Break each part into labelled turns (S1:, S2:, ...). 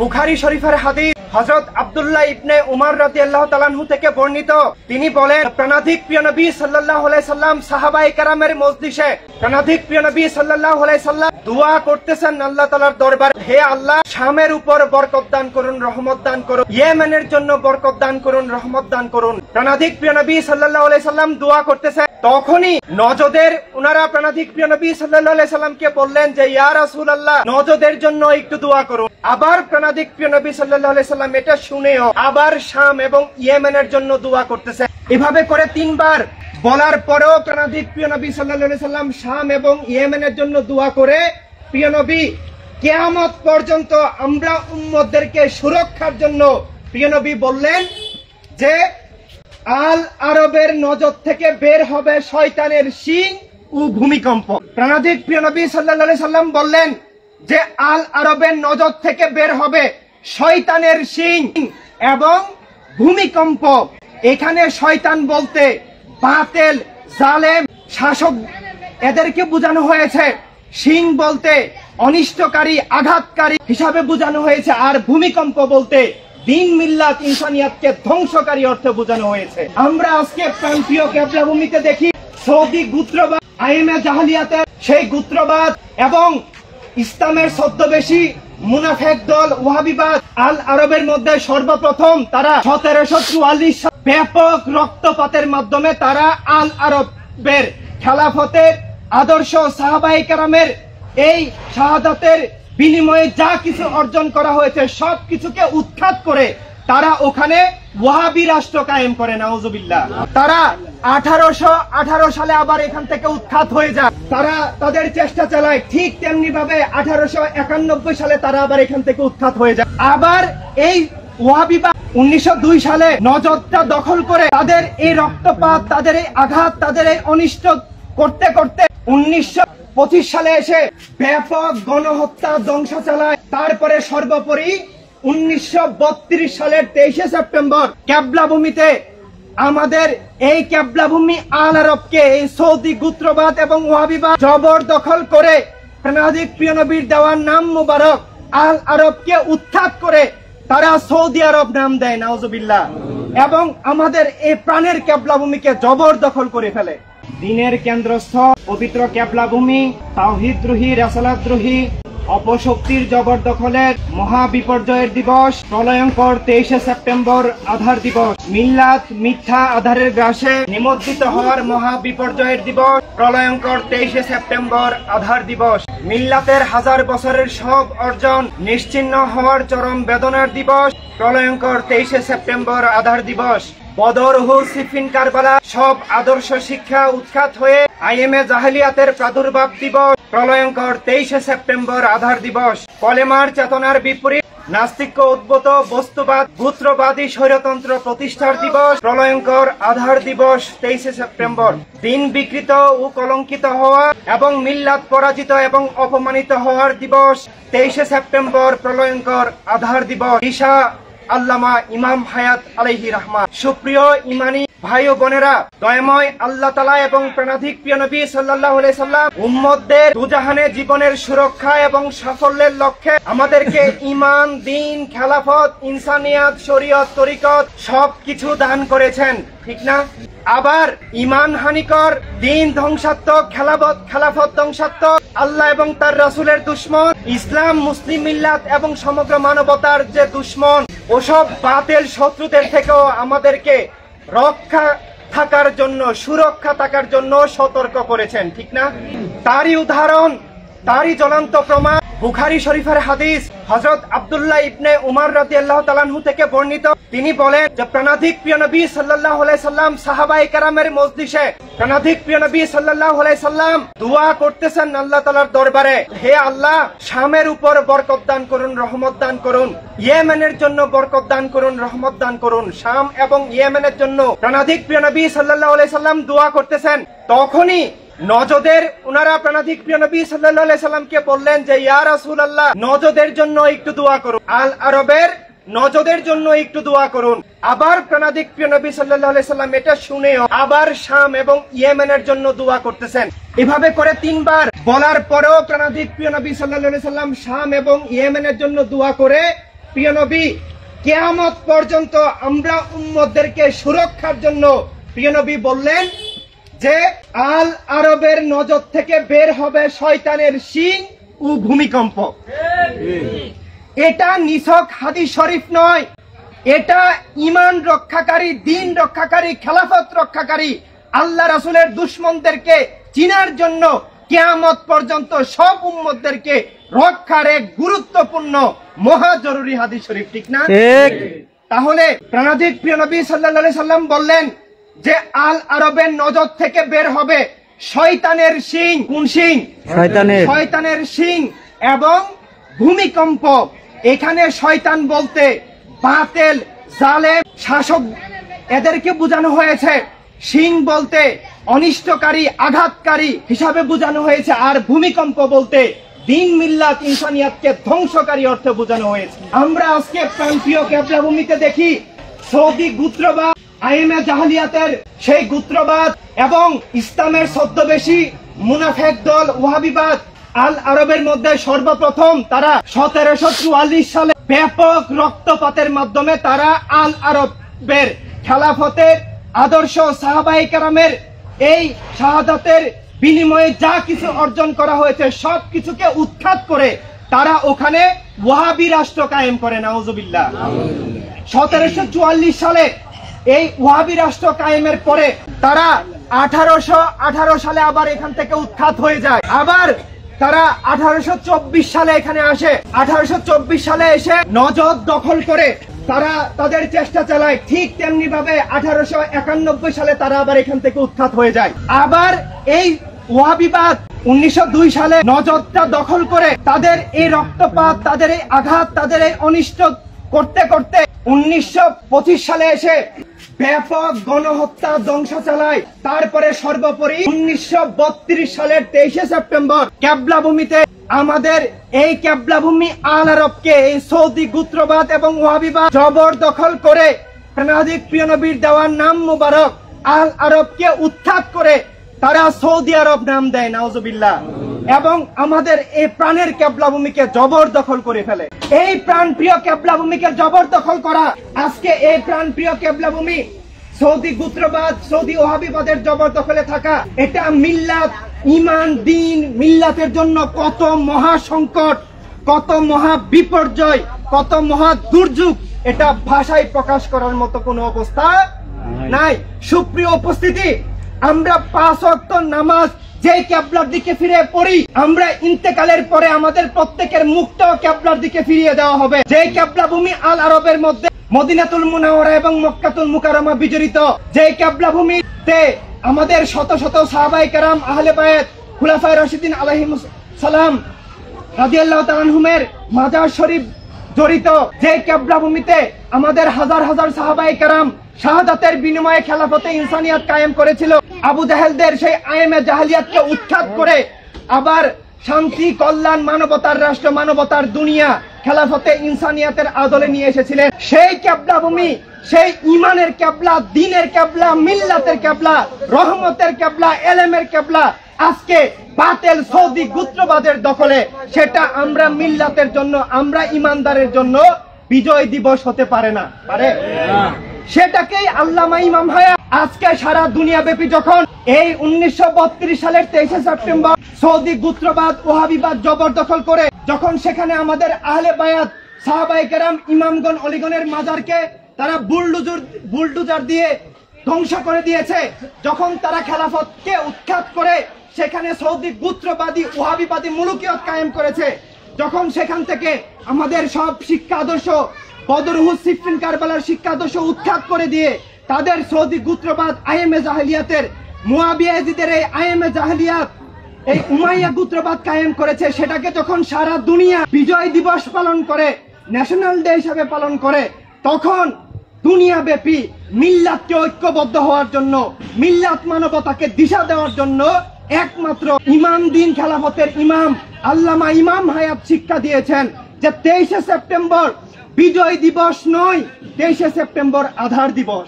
S1: বুখারী শরীফের হাদিস হযরত আব্দুল্লাহ ইবনে উমর রাদিয়াল্লাহু তাআলা আনহু থেকে বর্ণিত। তিনি বলেন, প্রাণাধিক প্রিয় নবী সাল্লাল্লাহু আলাইহি সাল্লাম সাহাবায়ে কেরামের মজলিসে প্রাণাধিক প্রিয় নবী সাল্লাল্লাহু আলাইহি সাল্লাম দোয়া করতেছেন আল্লাহ তাআলার দরবারে, হে আল্লাহ, শামের উপর বরকত দান করুন, রহমত দান করুন, ইয়েমেনের জন্য বরকত দান করুন, রহমত দান করুন। প্রাণাধিক প্রিয় নবী সাল্লাল্লাহু আলাইহি সাল্লাম দোয়া করতেছেন। তখনই নজদের উনারা প্রাণাধিক প্রিয় নবী সাল্লাল্লাহু আলাইহি সাল্লামকে বললেন যে, ইয়া রাসূলুল্লাহ, নজদের জন্য একটু দোয়া করুন। আবার প্রাণাধিক প্রিয় নবী সাল্লাল্লাহু আলাইহি সাল্লাম এটা শুনেও আবার শাম এবং ইয়েমেনের জন্য দোয়া করতেছেন। এভাবে করে তিনবার বলার পরেও প্রাণাধিক প্রিয় নবী সাল্লাল্লাহু আলাইহি সাল্লাম শাম এবং ইয়েমেনের জন্য দোয়া করে প্রিয় নবী কিয়ামত পর্যন্ত আমরা উম্মতদেরকে সুরক্ষার জন্য প্রিয় নবী বললেন যে আল আরবের নজর থেকে বের হবে শয়তানের শিং ও ভূমিকম্প। প্রাণাধিক প্রিয় নবী সাল্লাল্লাহু আলাইহি সাল্লাম বললেন যে আল আরবের নজর থেকে বের হবে শয়তানের শিং এবং ভূমিকম্প। এখানে শয়তান বলতে বাতিল, জালেম, শাসক এদেরকে বোঝানো হয়েছে। শিং বলতে অনিষ্টকারী, আঘাতকারী হিসাবে বোঝানো হয়েছে। আর ভূমিকম্প বলতে দিন মিল্লাত ইনসানিয়াতকে ধ্বংসকারী অর্থে বোঝানো হয়েছে। আমরা আজকে প্রান্তীয় কেবলা ভূমিতে দেখি সৌদি গোত্রবাদ, আইএমএ জাহেলিয়াতের সেই গোত্রবাদ এবং ইসলামের ছদ্মবেশী মুনাফেক দল ওয়াহাবিবাদ আল আরবের মধ্যে সর্বপ্রথম তারা 1744 সালে ব্যাপক রক্তপাতের মাধ্যমে তারা আল আরবের খেলাফতের আদর্শ সাহাবায়ে কেরামের এই শাহাদাতের বিনিময়ে যা কিছু অর্জন করা হয়েছে সবকিছুকে উৎখাত করে তারা ওখানে ওয়াহাবি রাষ্ট্র কায়েম করে। নাউজুবিল্লাহ। তারা 1818 সালে আবার এখান থেকে উৎখাত হয়ে যায়। তারা তাদের চেষ্টা চালায়, ঠিক তেমনি ভাবে 1891 সালে তারা আবার এখান থেকে উৎখাত হয়ে যায়। আবার এই ওয়াহাবিবাদ 1902 সালে নজরটা দখল করে তাদের এই রক্তপাত, তাদের এই আঘাত, তাদের এই অনিষ্ট করতে করতে 1925 সালে এসে ব্যাপক গণহত্যা, ধ্বংস চালায়। তারপরে সর্বোপরি 1932 সালের 23 সেপ্টেম্বর কেবলা ভূমিতে আমাদের এই কেবলা ভূমি আল আরবকে এই সৌদি গোত্রবাদ এবং ওয়াহাবিবাদ জবরদখল করে প্রাণাধিক প্রিয় নবীর দেওয়ার নাম মুবারক আল আরবকে উৎখাত করে তারা সৌদি আরব নাম দেয়। নাউজুবিল্লাহ। এবং আমাদের এই প্রাণের কেবলা ভূমিকে জবরদখল করে ফেলে। দিনের কেন্দ্রস্থল পবিত্র কেবলা ভূমি তাওহীদদ্রোহী, রাসালাতদ্রোহী, অপশক্তির জবরদখলের মহা বিপর্যয়ের দিবস, প্রলয়ঙ্কর 23 সেপ্টেম্বর আধার দিবস। মিল্লাত মিথ্যা আধারের গ্রাসে নিমজ্জিত হওয়ার মহা বিপর্যয়ের দিবস, প্রলয়ঙ্কর 23 সেপ্টেম্বর আধার দিবস। মিল্লাতের হাজার বছরের সব অর্জন নিশ্চিহ্ন হওয়ার চরম বেদনার দিবস, প্রলয়ঙ্কর 23 সেপ্টেম্বর আধার দিবস। বদর, উহুদ, সিফিন, কারবালা সব আদর্শ শিক্ষা উৎখাত হয়ে আইএমএ জাহেলিয়াতের প্রাদুর্ভাব দিবস, প্রলয়ঙ্কর 23 সেপ্টেম্বর আধার দিবস। কলেমার চেতনার বিপরীত নাস্তিক্য উদ্ভূত বস্তুবাদ, গোত্রবাদী স্বৈরতন্ত্র প্রতিষ্ঠার দিবস, প্রলয়ঙ্কর আধার দিবস 23 সেপ্টেম্বর। দিন বিকৃত ও কলঙ্কিত হওয়া এবং মিল্লাত পরাজিত এবং অপমানিত হওয়ার দিবস 23 সেপ্টেম্বর, প্রলয়ঙ্কর আধার দিবস। ঈশা আল্লামা ইমাম হায়াত আলাইহি রহমান। সুপ্রিয় ইমানি ভাই ও বোনেরা, দয়াময় আল্লাহ তাআলা এবং প্রাণাধিক প্রিয় নবী সাল্লাল্লাহু আলাইহি সাল্লাম উম্মতদের দুজাহানে জীবনের সুরক্ষা এবং সাফল্যের লক্ষ্যে আমাদেরকে ঈমান, দ্বীন, খেলাফত, ইনসানিয়াত, শরীয়ত, তরিকত সবকিছু দান করেছেন, ঠিক না? আবার ঈমান হানিকর, দ্বীন ধ্বংসাত্মক, খেলাফত ধ্বংসাত্মক, আল্লাহ এবং তার রাসূলের দুশমন, ইসলাম, মুসলিম মিল্লাত এবং সমগ্র মানবতার যে দুশমন, ওসব বাতিল শত্রুদের থেকেও আমাদেরকে রক্ষা থাকার জন্য, সুরক্ষা থাকার জন্য সতর্ক করেছেন, ঠিক না? তারই উদাহরণ, তারই জ্বলন্ত প্রমাণ বুখারী শরীফের হাদিস হযরত আব্দুল্লাহ ইবনে উমর রাদিয়াল্লাহু তাআলা আনহু থেকে বর্ণিত। তিনি বলেন যে প্রাণাধিক প্রিয় নবী সাল্লাল্লাহু আলাইহি সাল্লাম সাহাবায়ে কেরামের মজলিসে প্রাণাধিক প্রিয় নবী সাল্লাল্লাহু আলাইহি সাল্লাম দোয়া করতেছেন আল্লাহ তাআলার দরবারে, হে আল্লাহ, শামের উপর বরকত দান করুন, রহমত দান করুন, ইয়েমেনের জন্য বরকত দান করুন, রহমত দান করুন। শাম এবং ইয়েমেনের জন্য প্রাণাধিক প্রিয় নবী সাল্লাল্লাহু আলাইহি সাল্লাম দোয়া করতেছেন। তখনই নজদের উনারা প্রাণাধিক প্রিয় নবী সাল্লাল্লাহু আলাইহি সাল্লামকে বললেন যে, ইয়া রাসূলুল্লাহ, নজদের জন্য একটু দোয়া করুন, আল আরবের নজদের জন্য একটু দোয়া করুন। আবার প্রাণাধিক প্রিয় নবী সাল্লাল্লাহু আলাইহি সাল্লাম এটা শুনেও আবার শাম এবং ইয়েমেনের জন্য দোয়া করতেছেন। এভাবে করে তিনবার বলার পরেও প্রাণাধিক প্রিয় নবী সাল্লাল্লাহু আলাইহি সাল্লাম শাম এবং ইয়েমেনের জন্য দোয়া করে প্রিয় নবী কিয়ামত পর্যন্ত আমরা উম্মতদেরকে সুরক্ষার জন্য প্রিয় নবী বললেন যে আল আরবের নজর থেকে বের হবে শয়তানের শিং ও ভূমিকম্প। এটা নিছক হাদিস শরীফ নয়, এটা ঈমান রক্ষাকারী, দ্বীন রক্ষাকারী, খেলাফত রক্ষাকারী, আল্লাহ রাসূলের দুশমনদেরকে চিনার জন্য কিয়ামত পর্যন্ত সব উম্মতদেরকে রক্ষার এক গুরুত্বপূর্ণ মহা জরুরি হাদিস শরীফ, ঠিক না? তাহলে প্রাণাধিক প্রিয় নবী সাল্লাল্লাহু আলাইহি সাল্লাম বললেন যে আল আরবের নজর থেকে বের হবে শয়তানের শিং। কোন শিং? শয়তানের শিং এবং ভূমিকম্প। এখানে শয়তান বলতে বাতিল, জালেম, শাসক এদেরকে বোঝানো হয়েছে। শিং বলতে অনিষ্টকারী, আঘাতকারী হিসাবে বোঝানো হয়েছে। আর ভূমিকম্প বলতে দ্বীন মিল্লাত ইনসানিয়াতকে ধ্বংসকারী অর্থে বোঝানো হয়েছে। আমরা আজকে প্রান্তীয় কেবলাভূমিতে দেখি সৌদি গোত্রবাদ, আইএমএ জাহালিয়াতের সেই গোত্রবাদ এবং ইসলামের ছদ্মবেশী মুনাফেক দল ওয়াহাবিবাদ আল আরবের মধ্যে সর্বপ্রথম তারা 1744 সালে ব্যাপক রক্তপাতের মাধ্যমে তারা আল আরবের খেলাফতের আদর্শ সাহাবায়ে কেরামের এই শাহাদাতের বিনিময়ে যা কিছু অর্জন করা হয়েছে সব কিছুকে উৎখাত করে তারা ওখানে ওয়াহাবি রাষ্ট্র কায়েম করে। নাউজুবিল্লাহ। 1744 সালে এই ওয়াহাবি রাষ্ট্র কায়েমের পরে তারা 1818 সালে আবার এখান থেকে উৎখাত হয়ে যায়। আবার তারা 1824 সালে এখানে আসে। 1824 সালে এসে নজদ দখল করে তারা তাদের চেষ্টা চালায়। ঠিক তেমনি ভাবে 1891 সালে তারা আবার এখান থেকে উৎখাত হয়ে যায়। আবার এই ওয়াহাবিবাদ 1902 সালে নজদটা দখল করে তাদের এই রক্তপাত, তাদের এই আঘাত, তাদের এই অনিষ্ট করতে করতে 1925 সালে এসে ব্যাপক গণহত্যা, ধ্বংস চালায়। তারপরে সর্বোপরি 1932 সালের 23 সেপ্টেম্বর কেবলাভূমিতে আমাদের এই কেবলাভূমি আল আরবকে এই সৌদি গোত্রবাদ এবং ওয়াহাবিবাদ জবরদখল করে প্রাণাধিক প্রিয় নবীর দেওয়ার নাম মুবারক আল আরবকে উৎখাত করে তারা সৌদি আরব নাম দেয়। নাউজুবিল্লাহ। এবং আমাদের এই প্রাণের কেবলাভূমিকে জবরদখল করে ফেলে। এই প্রাণ প্রিয় কেবলাভূমিকে জবরদখল করা, আজকে এই প্রাণ প্রিয় কেবলাভূমি সৌদি গোত্রবাদ, সৌদি ওয়াহাবিবাদের জবরদখলে থাকা, এটা মিল্লাত, ঈমান, দ্বীন, মিল্লাতের জন্য কত মহা সংকট, কত মহা বিপর্যয়, কত মহা দুর্যোগ, এটা ভাষায় প্রকাশ করার মতো কোনো অবস্থা নাই। সুপ্রিয় উপস্থিতি, আমরা 5 ওয়াক্ত নামাজ যে কেবলার দিকে ফিরে পড়ি, আমরা ইন্তেকালের পরে আমাদের প্রত্যেকের মুখটা কেবলার দিকে ফিরিয়ে দেওয়া হবে। যে কেবলাভূমি আল আরবের মধ্যে মদিনাতুল মুনাওয়ারা এবং মক্কাতুল মুকাররমা বিজড়িত, যে কেবলাভূমিতে আমাদের শত শত সাহাবায়ে কেরাম, আহলে বায়াত, খুলাফায়ে রাশিদিন আলাইহিমুস সালাম রাদিয়াল্লাহু তাআলা আনহুমের মাজার শরীফ জড়িত, যে কেবলাভূমিতে আমাদের হাজার হাজার সাহাবায়ে কেরাম শাহাদাতের বিনিময়ে খেলাফতে ইনসানিয়াত কায়েম করেছিল, আবু জাহেলদের সেই আইএমএ জাহেলিয়াতকে উৎখাত করে আবার শান্তি, কল্যাণ, মানবতার রাষ্ট্র, মানবতার দুনিয়া খেলাফতে ইনসানিয়াতের আদলে নিয়ে এসেছিলেন। সেই কেবলাভূমি, সেই ঈমানের কেবলা, দ্বীনের কেবলা, মিল্লাতের কেবলা, রহমতের কেবলা, এলেমের কেবলা আজকে বাতিল সৌদি গোত্রবাদের দখলে। সেটা আমরা মিল্লাতের জন্য, আমরা ঈমানদারের জন্য বিজয় দিবস হতে পারে না, পারে? সেটাকেই আল্লামা ইমাম হায়াত আজকে সারা দুনিয়া ব্যাপী যখন এই 1932 সালের 23 সেপ্টেম্বর সৌদি গোত্রবাদ, ওয়াহাবিবাদ জবরদখল করে যখন সেখানে আমাদের আহলে বায়াত, সাহাবায়ে কেরাম, ইমামগণ, অলিগণের মাজারকে তারা বুলডোজার দিয়ে ধ্বংস করে দিয়েছে, যখন তারা খেলাফতকে উৎখাত করে সেখানে সৌদি গোত্রবাদী, ওয়াহাবিবাদী মুলুকিয়ত কায়েম করেছে, যখন সেখান থেকে আমাদের সব শিক্ষা আদর্শ, বদর, উহুদ, সিফফিন, কারবালার শিক্ষা আদর্শ উৎখাত করে দিয়ে তাদের সৌদি গোত্রবাদ, আইএমএ জাহেলিয়াতের, মুয়াবিয়া ইয়াজিদের এই আইএমএ জাহেলিয়াত, এই উমাইয়া গোত্রবাদ কায়েম করেছে, সেটাকে যখন সারা দুনিয়া বিজয় দিবস পালন করে, ন্যাশনাল ডে হিসেবে পালন করে, তখন দুনিয়া ব্যাপী মিল্লাতকে ঐক্যবদ্ধ হওয়ার জন্য, মিল্লাত মানবতাকে দিশা দেওয়ার জন্য একমাত্র ইমাম, দ্বীন, খেলাফতের ইমাম আল্লামা ইমাম হায়াত শিক্ষা দিয়েছেন যে 23 সেপ্টেম্বর বিজয় দিবস নয়, 23 সেপ্টেম্বর আধার দিবস।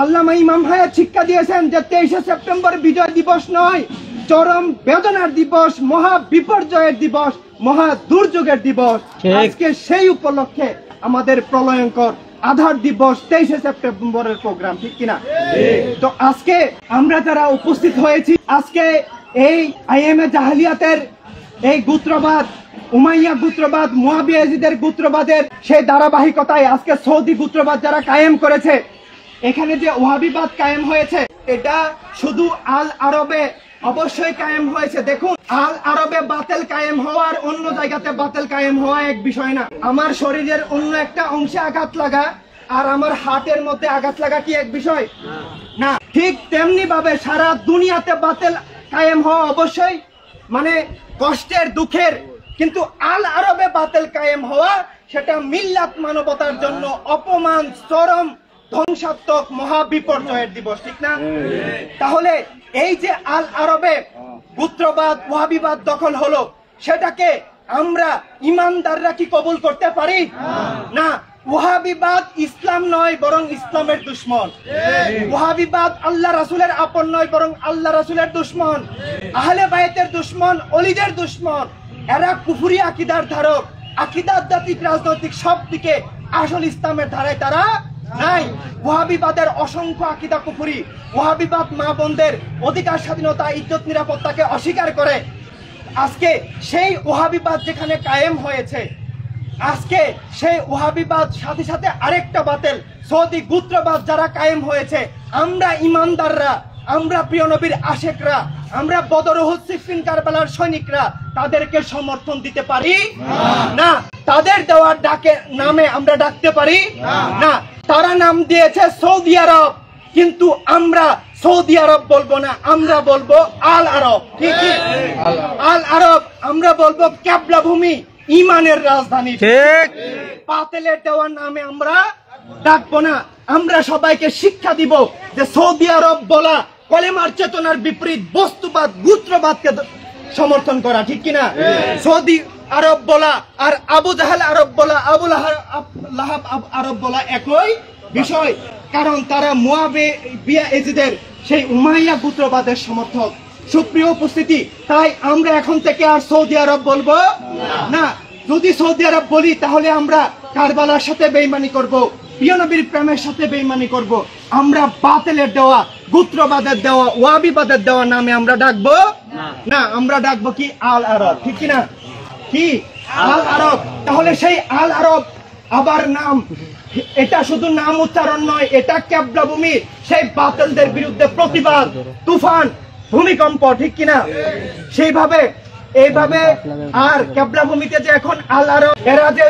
S1: আল্লামা ইমাম হায়াত শিক্ষা দিয়েছেন যে 23 সেপ্টেম্বর বিজয় দিবস নয়, চরম বেদনার দিবস, মহা বিপর্যয়ের দিবস, মহা দুর্যোগের দিবস। আজকে সেই উপলক্ষে আমাদের প্রলয়ঙ্কর আধার দিবস 23শে সেপ্টেম্বরের প্রোগ্রাম, ঠিক কিনা? তো আজকে আমরা যারা উপস্থিত হয়েছি, আজকে এই আইএমএ জাহেলিয়াতের এই গোত্রবাদ, উমাইয়া গোত্রবাদ, মুয়াবিয়া ইয়াজিদের গোত্রবাদের সেই ধারাবাহিকতায় আজকে সৌদি গোত্রবাদ যারা কায়েম করেছে, এখানে যে ওয়াহাবিবাদ কায়েম হয়েছে, এটা শুধু আল আরবে অবশ্যই কায়েম হয়েছে। দেখুন, আল আরবে বাতিল কায়েম হওয়ার অন্য জায়গাতে বাতিল কায়েম হওয়া এক বিষয় না। আমার শরীরের অন্য একটা অংশে আঘাত লাগা আর আমার হার্টের মধ্যে আঘাত লাগা কি এক বিষয় না? ঠিক তেমনি ভাবে সারা দুনিয়াতে বাতিল কায়েম হওয়া অবশ্যই মানে কষ্টের, দুঃখের, কিন্তু আল আরবে বাতিল কায়েম হওয়া সেটা মিল্লাত মানবতার জন্য অপমান, চরম ধ্বংসাত্মক মহা বিপর্যয়ের দিবস, ঠিক না? তাহলে এই যে আল আরবে গোত্রবাদ, ওয়াহাবিবাদ দখল হলো, সেটাকে আমরা ইমানদাররা কি কবুল করতে পারি? না। ওয়াহাবিবাদ ইসলাম নয়, বরং ইসলামের দুশ্মন। ওয়াহাবিবাদ আল্লাহ রাসূলের আপন নয়, বরং আল্লাহ রাসূলের দুশ্মন, আহলে বাইতের দুশ্মন, ওলিদের দুশ্মন। এরা কুফরি আকীদার ধারক, আকীদাত্মিক, রাজনৈতিক সব দিকে আসল ইসলামের ধারায় তারা নাই। ওয়াহাবিবাদের অসংখ্য আকীদা কুফরি। ওয়াহাবিবাদ মা বোনদের অধিকার, স্বাধীনতা, ইজ্জত, নিরাপত্তাকে অস্বীকার করে। আজকে সেই ওয়াহাবিবাদ যেখানে কায়েম হয়েছে, আজকে সেই ওয়াহাবিবাদ সাথে সাথে আরেকটা বাতিল সৌদি গোত্রবাদ যারা কায়েম হয়েছে, আমরা ইমানদাররা, আমরা প্রিয় নবীর আশেকরা, আমরা বদর, উহুদ, সিফফিন, কারবালার সৈনিকরা তাদেরকে সমর্থন দিতে পারি না। তাদের দেওয়ার ডাকে নামে আমরা ডাকতে পারি না। তারা নাম দিয়েছে সৌদি আরব, কিন্তু আমরা সৌদি আরব বলবো না, আমরা বলবো আল আরব। ঠিক আল আরব, আমরা বলবো ক্যাবলা ভূমি, ইমানের রাজধানী। ঠিক বাতিলের দেওয়ার নামে আমরা ডাকবো না। আমরা সবাইকে শিক্ষা দিব যে সৌদি আরব বলা কলেমার চেতনার বিপরীত বস্তুবাদ, গোত্রবাদকে সমর্থন করা, ঠিক কিনা? সৌদি আরব বলা আর আবু জাহেল আরব বলা, আবু লাহাব আরব বলা একই বিষয়, কারণ তারা মুয়াবিয়া ইয়াজিদের সেই উমাইয়া গোত্রবাদের সমর্থক। সুপ্রিয় উপস্থিতি, তাই আমরা এখন থেকে আর সৌদি আরব বলবো না। যদি সৌদি আরব বলি তাহলে আমরা কারবালার সাথে বেঈমানি করব, প্রিয় নবীর প্রেমের সাথে বেঈমানি করব। আমরা বাতিলের দেওয়া, গোত্রবাদের দেওয়া, ওয়াহাবিবাদের দেওয়া নামে আমরা ডাকবো না। আমরা ডাকবো কি? আল আরব, ঠিক কিনা? কি আল আরব? তাহলে সেই আল আরব আবার নাম, এটা শুধু নাম উচ্চারণ নয়, এটা ক্যাবলা ভূমি, সেই বাতিলদের বিরুদ্ধে প্রতিবাদ, তুফান, ভূমিকম্প, ঠিক কিনা? সেইভাবে এইভাবে আর ক্যাবলা ভূমিতে যে এখন আল আরব এরা যে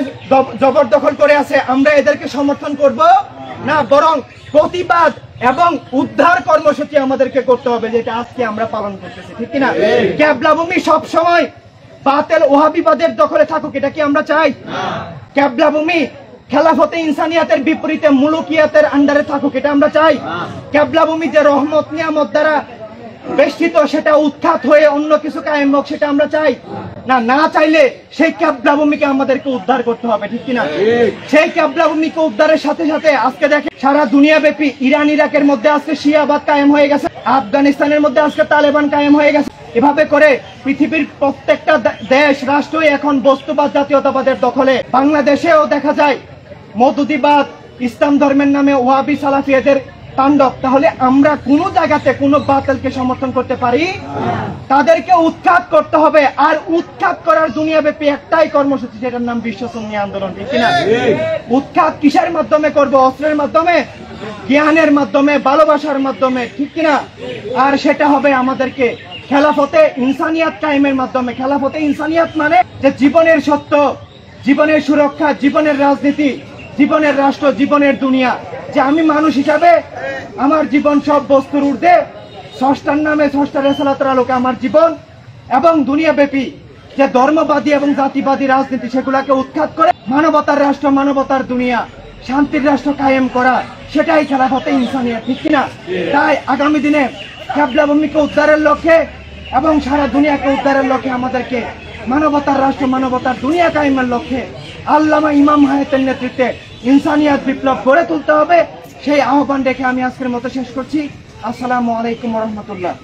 S1: জবরদখল করে আছে, আমরা এদেরকে সমর্থন করব না, বরং প্রতিবাদ এবং উদ্ধার কর্মসূচি আমাদেরকে করতে হবে, যেটা আজকে আমরা পালন করতেছি, ঠিক কিনা? ক্যাবলা ভূমি সব সময় বাতিল ওয়াহাবিবাদের দখলে থাকুক, এটা কি আমরা চাই? ক্যাবলা ভূমি খেলাফতে ইনসানিয়াতের বিপরীতে মুলুকিয়াতের আন্ডারে থাকুক, এটা আমরা চাই? ক্যাবলা ভূমি যে রহমত নিয়ামত দ্বারা বেষ্টিত, সেটা উৎখাত হয়ে অন্য কিছু কায়েম হোক, সেটা আমরা চাই না। না চাইলে সেই ক্যাবলা ভূমিকে আমাদেরকে উদ্ধার করতে হবে, ঠিক কিনা? সেই ক্যাবলা ভূমিকে উদ্ধারের সাথে সাথে আজকে দেখে সারা দুনিয়া ব্যাপী ইরান, ইরাকের মধ্যে আজকে শিয়াবাদ কায়েম হয়ে গেছে, আফগানিস্তানের মধ্যে আজকে তালেবান কায়েম হয়ে গেছে। এভাবে করে পৃথিবীর প্রত্যেকটা দেশ, রাষ্ট্রই এখন বস্তুবাদ, জাতীয়তাবাদের দখলে। বাংলাদেশেও দেখা যায় মওদুদিবাদ, ইসলাম ধর্মের নামে ওয়াহাবি সালাফিয়াদের তাণ্ডব। তাহলে আমরা কোন জায়গাতে কোন বাতিলকে সমর্থন করতে পারি? তাদেরকে উৎখাত করতে হবে। আর উৎখাত করার দুনিয়াব্যাপী একটাই কর্মসূচি, যেটার নাম বিশ্ব সুন্নি আন্দোলন, ঠিক কিনা? উৎখাত কিসের মাধ্যমে করব? অস্ত্রের মাধ্যমে, জ্ঞানের মাধ্যমে, ভালোবাসার মাধ্যমে, ঠিক কিনা? আর সেটা হবে আমাদেরকে খেলাফতে ইনসানিয়াত কায়েমের মাধ্যমে। খেলাফতে ইনসানিয়াত মানে যে জীবনের সত্য, জীবনের সুরক্ষা, জীবনের রাজনীতি, জীবনের রাষ্ট্র, জীবনের দুনিয়া, যে আমি মানুষ হিসাবে আমার জীবন সব বস্তুর ঊর্ধ্বে, স্রষ্টার নামে, স্রষ্টার রিসালাতের আলোকে আমার জীবন, এবং দুনিয়াব্যাপী যে ধর্মবাদী এবং জাতিবাদী রাজনীতি, সেগুলাকে উৎখাত করে মানবতার রাষ্ট্র, মানবতার দুনিয়া, শান্তির রাষ্ট্র কায়েম করা, সেটাই খেলাফতে ইনসানিয়াত, ঠিক কিনা? তাই আগামী দিনে ক্যাবলা ভূমিকে উদ্ধারের লক্ষ্যে এবং সারা দুনিয়াকে উদ্ধারের লক্ষ্যে আমাদেরকে মানবতার রাষ্ট্র, মানবতার দুনিয়া কায়েমের লক্ষ্যে আল্লামা ইমাম হায়াতের নেতৃত্বে ইনসানিয়াত বিপ্লব গড়ে তুলতে হবে। সেই আহ্বান রেখে আমি আজকের মতো শেষ করছি। আসসালামু আলাইকুম ওয়া রাহমাতুল্লাহ।